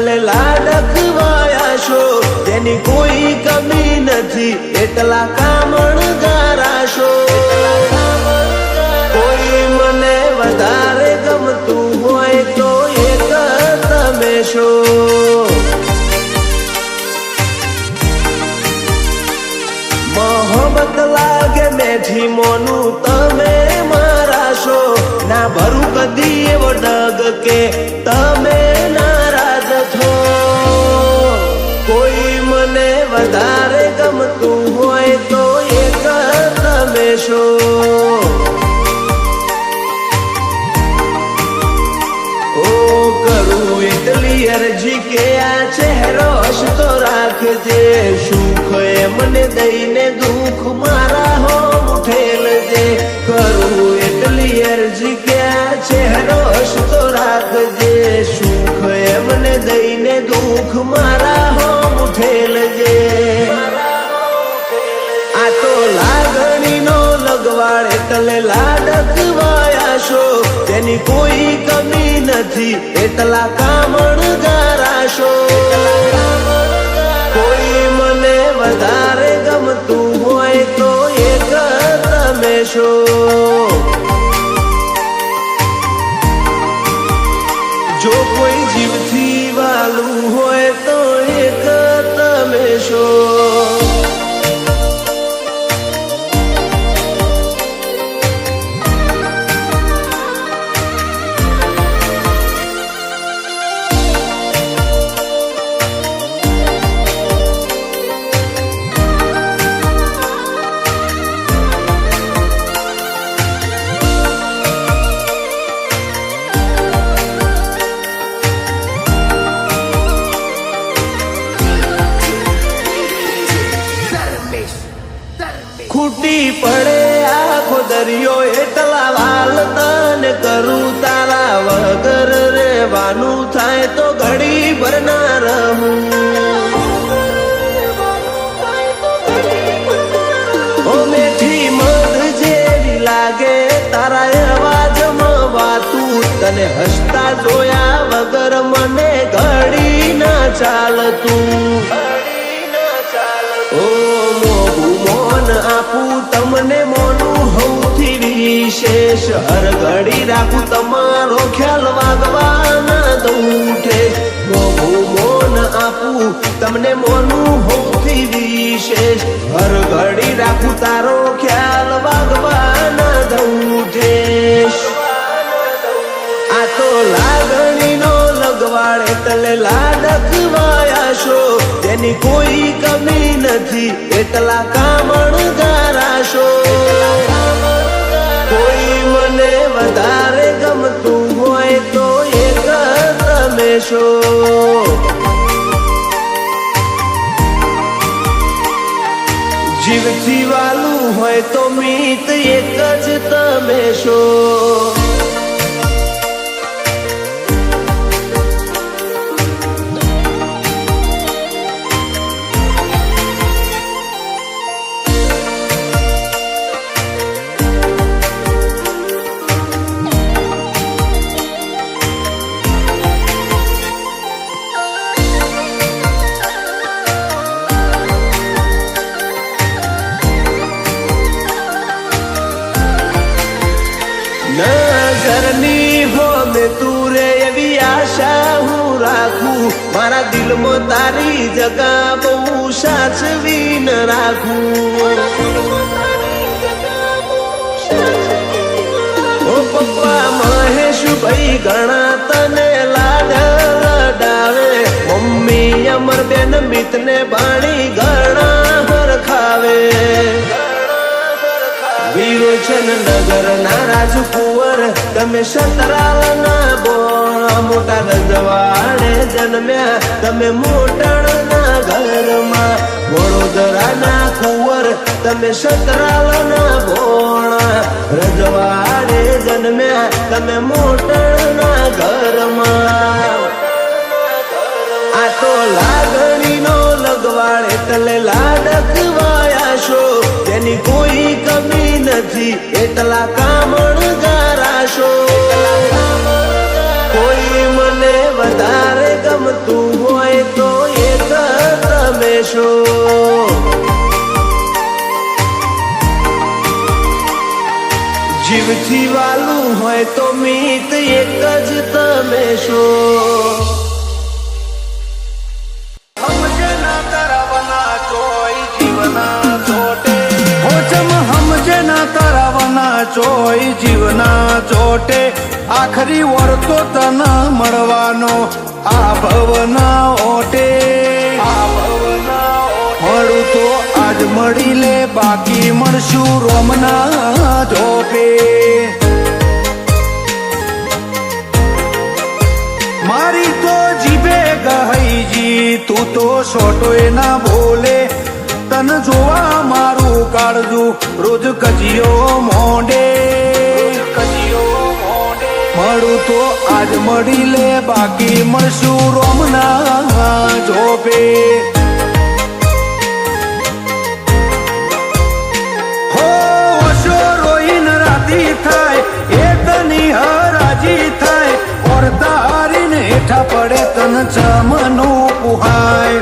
એટલે લાડકવાયા છો, તેની કોઈ કમી નથી એટલા કામણગારા છો. કોઈ મને વધારે ગમતું હોય તો એક તમે છો. મોહબ્બત લાગે મેઠી મોનું તમે મારા છો. ના ભરું કદી એવો ડગ કે તમે નારાજ છો. કોઈ મને વધારે ગમતું હોય તો એક તમે છો. ઓ કરું એટલી અરજી કે આ ચહેરો હસતો રાખજે. સુખ મને દઈને દુઃખ મારા હો ઉઠેલજે. કરું એટલી અરજી કે આ ચહેરો હસતો રાખજે. સુખ મને દઈને દુઃખ મારા હો ઉઠેલજે. આ તો લાગણીનો લગવાડ એટલે લાડકવાયા છો, તેની કોઈ કમી નથી એટલા કામણગારા છો. કોઈ મને વધારે ગમતું હોય તો એક તમે છો. જો કોઈ જીવથી વાલું હોય તો એક તમે છો. ખૂટી પડે આખો દરિયો એટલા વાલ તને કરું. તારા વગર રેવાનું થાય તો ઘડી ભર ના રહું. ઓ મેઠી મધ જેવી લાગે તારા અવાજમાં વાતું. તને હસતા જોયા વગર મને ઘડી ના ચાલતું. ઓ મોગું મોન આપું તમને મોનું સૌથી વિશેષ. હર ઘડી રાખું તમારો ખ્યાલ વાગવાના દઉઠે. મોગું મોન આપું તમને મોનું સૌથી વિશેષ. હર ઘડી રાખું તારો ખ્યાલ વાગવાના દઉઠે. આ તો લાગણીનો લગવાડ એટલે લાડકવાયા છો, તેની કોઈ કમી નથી એટલા કામણગારા છો. કોઈ મને વધારે ગમતું હોય તો એક તમે છો. જીવથી વાલું હોય તો મીત એક જ તમે છો. નજરની હોમે તું રે એવી આશા હું રાખું. મારા દિલમાં તારી જગા બહુ સાચવી ન રાખું. ઓ પપ્પા મહેશભાઈ ઘણા તને લાડ લડાવે. મમ્મી અમર બેન મિતને બાણી ઘણા હરખાવે. વિરોચન નગર ના રાજકુંવર તમે સતરાલ ના બોણા. મોટા રજવાડે જન્મ્યા તમે મોટણ ના ઘરમાં. વડોદરા ના કુંવર તમે સતરાલ ના બોણા. રજવાડે જન્મ્યા તમે મોટણ ના ઘરમાં. આ તો લાગણીનો લગવાડ એટલે લાડકવાયા છો, તેની કોઈ કમી નથી એટલા કામણગારા છો. કોઈ મને વધારે ગમતું હોય તો એ તમે છો. જીવથી વાલું હોય તો મિત એક જ તમે છો. સમજે ના તરાવના ચોય જીવના ચોટે, હો ચમ સમજે ના તરાવના ચોય જીવના ચોટે. આખરી વર તો તન મળવાનો આ ભવના ઓટે, આ ભવના મળું તો આજ મળી લે, બાકી મળશું રોમના જોપે. મારી તો જીભે ગહઈજી તું તો છોટોય ના બોલે. તન જોવા મારું કાળજું રોજ કજિયો મોંડે, મળું તો આજ મળી લે, બાકી મળશું રોમના જોપે. હો ઓશો રોઈન રાતી થાય એ તની હરાજી થાય, ઓરતા હારીને હેઠા પડે તન ચમનું પુહાય.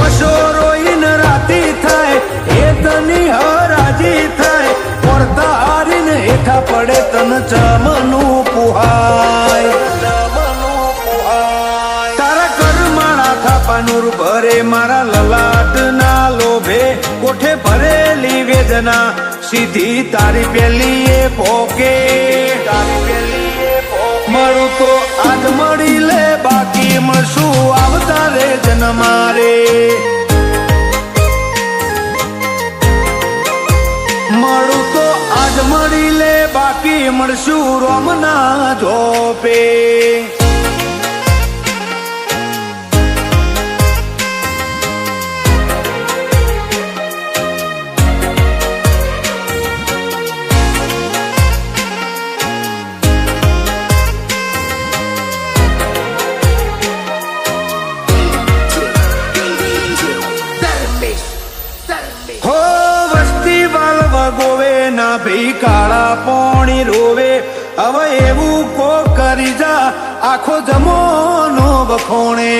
ઓશો રોઈન રાતી થાય એ તની હરાજી થાય, ઓરતા હારીને હેઠા પડે તન ચમનું પુહાય. તારા કરમાળા થાપાનુર ભરે મારા લલાટ ના લોભે, કોઠે ભરેલી વેદના સીધી તારી પેલી એ પોકે. મળું તો આજ મળી લે, બાકી મળશું આવતા રે જન્મારે. મળું તો આજ મળી લે, બાકી મળશું રોમના જોપે. હો વસ્તી વાળવા ગોવે ના ભી કાળા પોણી રોવે. હવે એવું કો કરી જા આખો જમોનો બખોણે,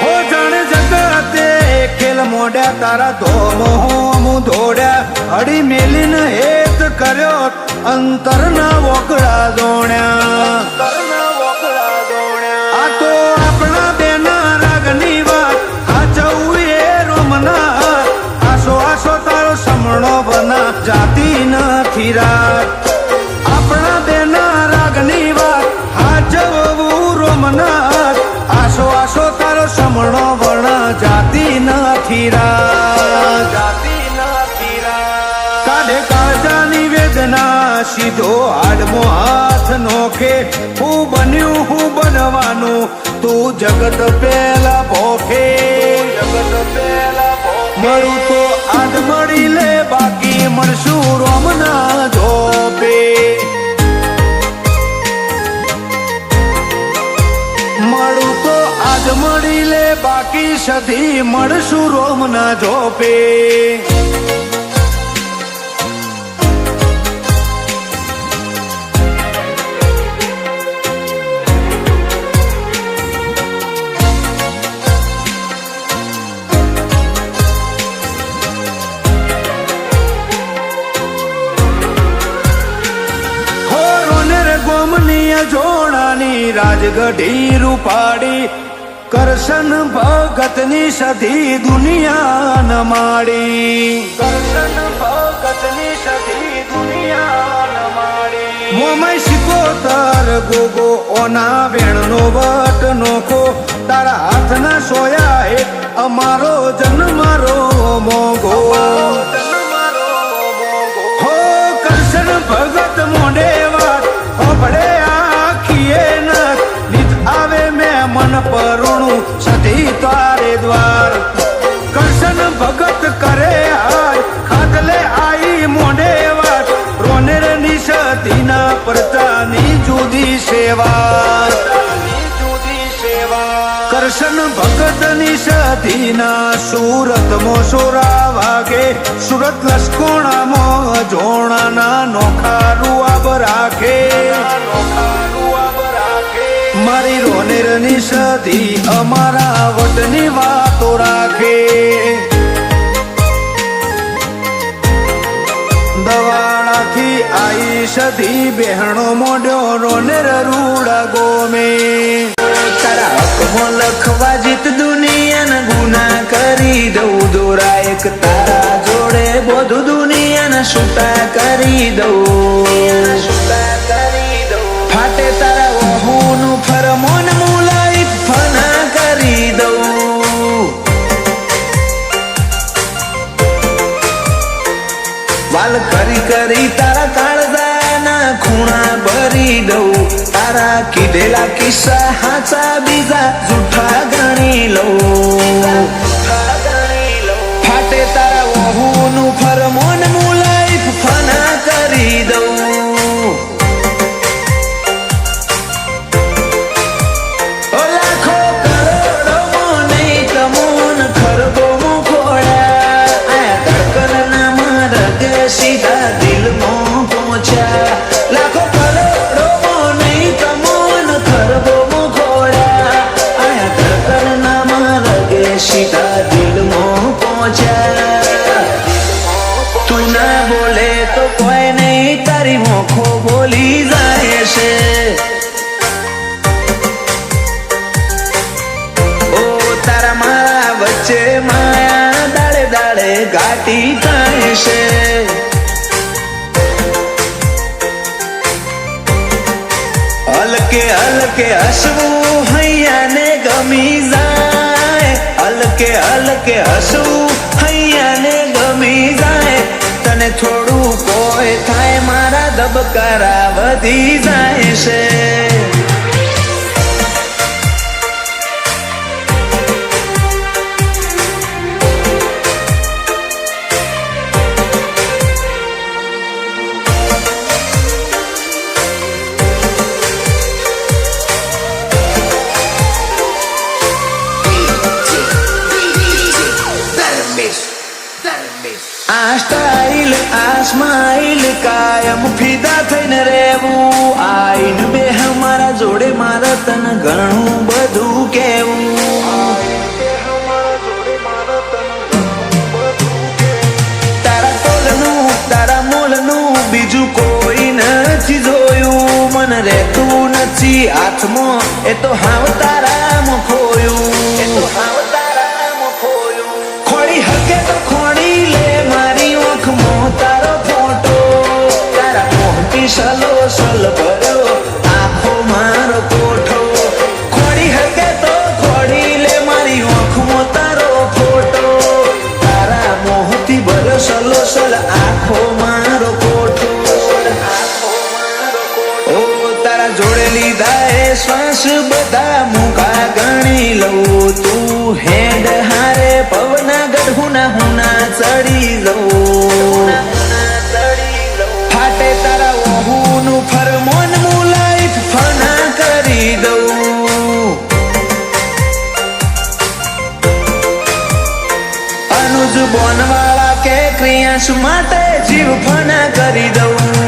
હો જાણે જગતે ખેલ મોડ્યા તારા ધોમો હું દોડ્યા. હડી મેલીને હેત કર્યો અંતરના વોકડા દોણ્યા. આ તો આપણા બેના રાગની વાત હાચવું એ રોમના. આસો આસો તારો સમણો બના જાતી નથી રાત. આપણા બેના રાગની વાત હાચવું રોમના. આસો આસો તારો સમણો બના જાતી નથી રાત. કાઢે કાળજાની વેદના સીધો હાડમો હાથ નોખે. હું બન્યું હું બનવાનું તું જગત પેલા ભોખે. મળું તો આજ મળી લે, બાકી મળશું રોમના જોપે. મળું તો આજ મળી લે, બાકી સધી મળશું રોમના જોપે. જોડાની રાજગઢી રૂપાડી, કરશન ભગતની સધી દુનિયા ન માડી. કરશન ભગતની સધી દુનિયા ન માડી. મોમય સિકોતર ગોગો ઓના વેણનો વટ નોખો. તારા હાથના સોયા હે અમારો જન્મારો મોગો. હો કરશન ભગત મોઢે વાત હોભળે આખીએ નથ. નીત આવે મેં મન પરુણું સધી તારે દ્વાર. કરશન ભગત કરે હાય ખાતલે આઈ મોઢે વાત. રોનેર ની સધીના પરચાની જુદી સેવા. કરશન ભગત ની સધીના સુરત મોસોરા વાગે. સુરત લસકોણામાં જોણાના નોખા રૂઆબ રાખે મારી રોનેરની સધી અમારા વટની વાતો રાખે દવાડાથી આઈ સધી બહેણો મોઢ્યો રોનેર રૂડા ગોમે તારા હકમાં લખવા જીત દુનિયાના ગુના કરી દઉં દોરા એક તારા જોડે બધું દુનિયાના છૂટા કરી દઉં ફાટે તારા ઓહુનું ફરમોન મુલાઈ ફના કરી દઉં વાલ કરી કરી તારા કાળજાના ખૂણા ભરી દઉં તારા કીધેલા કિસ્સા હાચા બીજા જૂઠા ગણી લઉં ફાટે તારા ઓહુનું ફરમોન મુલાઈ ફના કરી દઉં લાખો કરોડોમાં નહીં તમોન ખરબોમાં ખોળ્યા આ ધડકનના માર્ગ સીધા દિલમાં પહોંચ્યા લાખો કરોડોમાં નહીં તમોન ખરબોમાં ખોળ્યા આ ધડકનના માર્ગ સીધા દિલમાં પહોંચ્યા તું ના બોલે તો કોઈ નહીં તારી મોખો બોલી જાય છે તારા મારા વચ્ચે માયા દાડે દાડે ઘાટી થાય છે હલકે હલકે હસવું હૈયાને ગમી જાય હલકે હલકે હસવું હૈયાને ગમી જાય તને થોડું કોઈ થાય મારા ધબકારા વધી જાય છે આ સ્ટાઇલ આ સ્માઇલ કાયમ ફિદા થઈને રહેવું આઈન બે અમારા જોડે મારે તને ઘણું બધું કેવું તારા તોલનું તારા મોલનું બીજું કોઈ નથી જોયું મને રહેતું નથી હાથમાં એ તો હાવ તારામાં ખોયું ખોડી હકે તો ખોડી લે મારી ઓખમાં તારો ફોટો તારા મોહથી સલો સલ ભર્યો આખો મારો કોઠો ખોડી હકે તો ખોડી લે મારી ઓખમાં તારો ફોટો તારા મોહથી ભર્યો સલો સલ આખો મારો કોઠો ઓ તારા જોડે લીધા એ શ્વાસ બધા મુકા ગણી લઉં તું હેડ હારે પવના ગઢુના હુના ચડી જવું ફાટે તારા ઓહુનું ફરમોન મુલાઈ ફના કરી દઉં અનુજ બોનવાળા કે ક્રિયાંશ માટે જીવ ફના કરી દઉં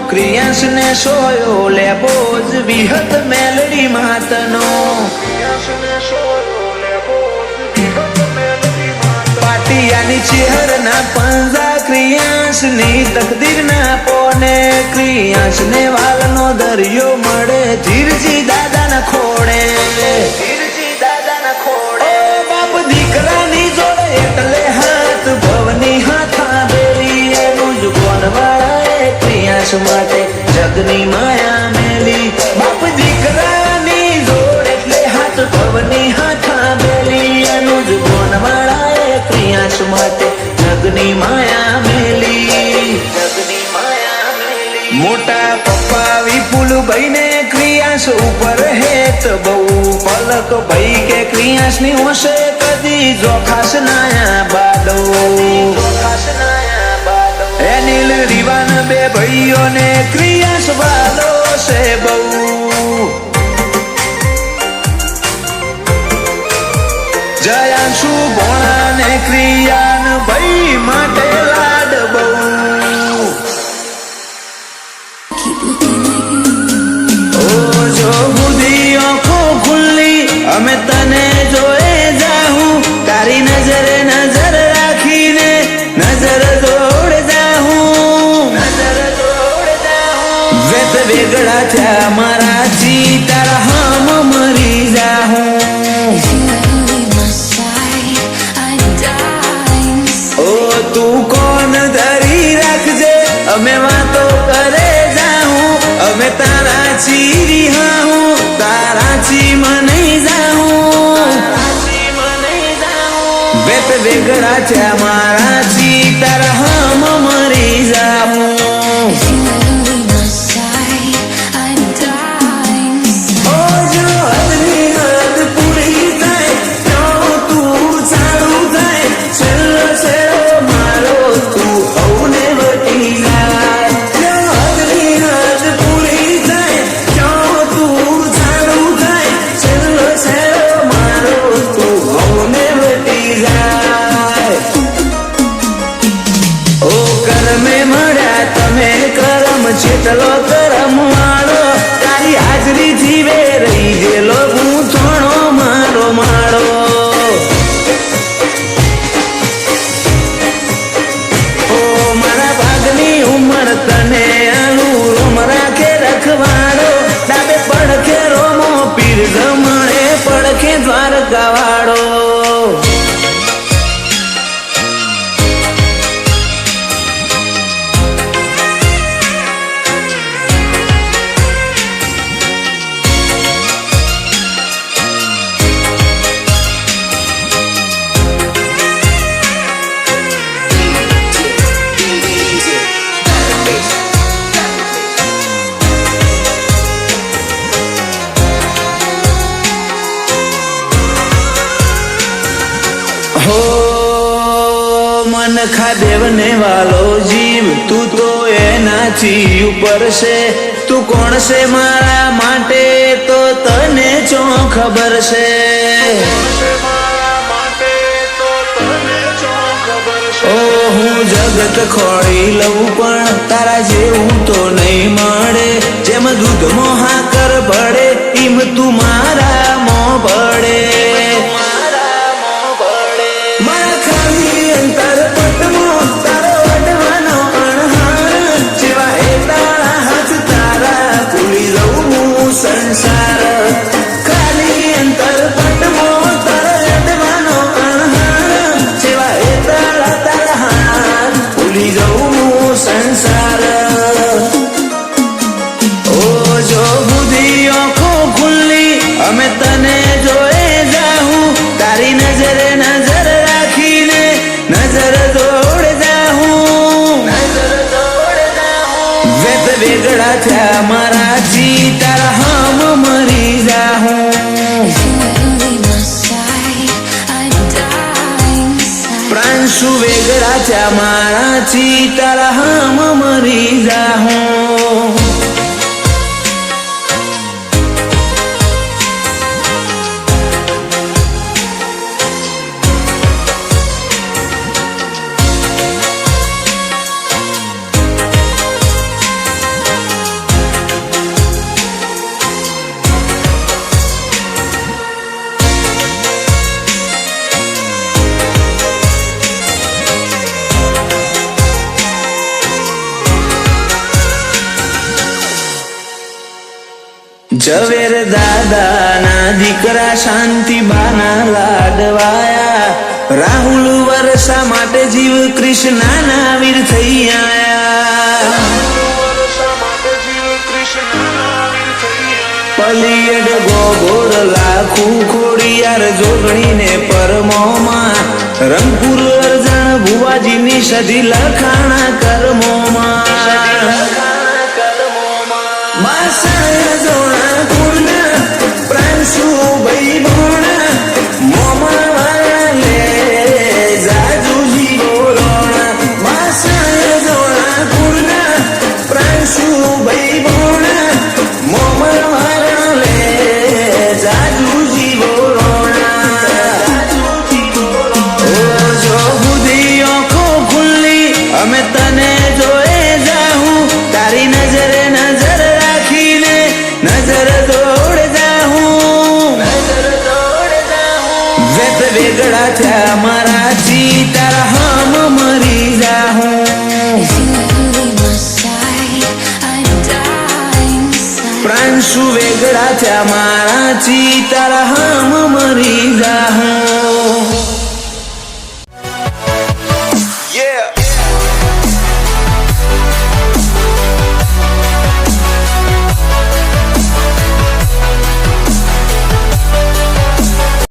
ક્રિયાંશને સોયો લેબો જ વિહત મેલડી માતનો પાટિયાની ચેહરના પંજા ક્રિયાંશની તકદીરના પોને ક્રિયાંશને વાલનો દરિયો મળે ધીરજી દાદાના ખોડે બાપ દીકરાની જોડે એટલે હાથ ભવની હાથા બેલી એનું જ કોનવાળા ક્રિયાંશ માટે જગની માયા મેલી બાપ દીકરાની જોડ એટલે હાથ ભવની હાથા બેલી એનું જ કોનવાળા ક્રિયાંશ માટે જગની માયા મેલી મોટા પપ્પા વિપુલભાઈ ને ક્રિયાસ ઉપર હેત બહુ પલક ભાઈ કે ક્રિયાસ ની હોશે કદી જોખાસ નાયા બાદો એનિલ રીવાન બે ભાઈઓ ને ક્રિયાસ વાલો છે બહુ જયાંશુ ભોણા ને ક્રિયાન ભાઈ માટે લાડ બહુ જો બુધી આંખો ખુલ્લી અમે તને જોએ જાહું તારી નજરે નજર રાખીને નજર જોડ જાહું વેત વેગળા થયા મારાથી તારા હમ મરી જાહું ઓ તું કોણ ધરી રાખજે અમે વાતો કરે જાહું અમે તારા ચીરી હાહું તારા ચી મને જાહું વેત વેગળા થયા મારા ચી તારા હમ મરી જાહું ચેતલો કરમ વાળો તારી હાજરી જીવે રહી ગયેલો હું થોડો મારો માળો ઓ મારા ભાગની ઉંમર તને અનુરૂમ રાખે રખવાડો ડાબે પડખે રોમો પીર ગમણે પડખે દ્વારકા વાળો મનખા દેવને વાલો જીવ તું તો એનાથી ઉપર છે તું કોણ છે મારા માટે તો તને ચો ખબર છે ઓ હું જગત ખોળી લઉં પણ તારા જેવું તો નહીં મળે જેમ દૂધમાં હાકર ભળે એમ તું મારા મોં ભળે સંસાર ખાલી અંતર પટમો તરડવાનો અણહાર જેવા એ તારા તારા હાથ ભૂલી જવું સંસાર ઓ જો બુધી આંખો ખુલ્લી અમે તને જોએ જાહું તારી નજરે નજર રાખીને નજર જોડ જાહું વેત વેગળા થયા મારાથી તારા હમ મરી જાહું પ્રાંશુ વેગળા થયા મારાથી તારા હમ મરી જાહું ઝવેર દાદાના દીકરા શાંતિબાના લાડવાયા રાહુલ વર્ષા માટે જીવ કૃષ્ણના વીર થઈ આયા પલિયડ ગોગોળ લાખું ખોડિયાર જોગણીને પરમોમાં રંગપુર અરજણ ભુવાજીની સધી લખાણા કર્મોમાં માસણ જોણા કુળના પ્રાંશુ ભાઈ બોણા મોમાં વાળા લે જાજુજી બોલોણા માસણ જોણા કુળના પ્રાંશુ ભાઈ બોણા મોમાં વાળા લે જાજુજી બોલોણા જો બુધી આંખો ખુલ્લી અમે તને જોએ જાહું તારી નજરે નજર રાખીને નજર દોડ જાહું વેત વેગળા થયા મારાથી તારા હમ મરી જાહું If you ever leave my side, I'd die inside. Pranshu વેગળા થયા મારાથી તારા હમ મરી જાહું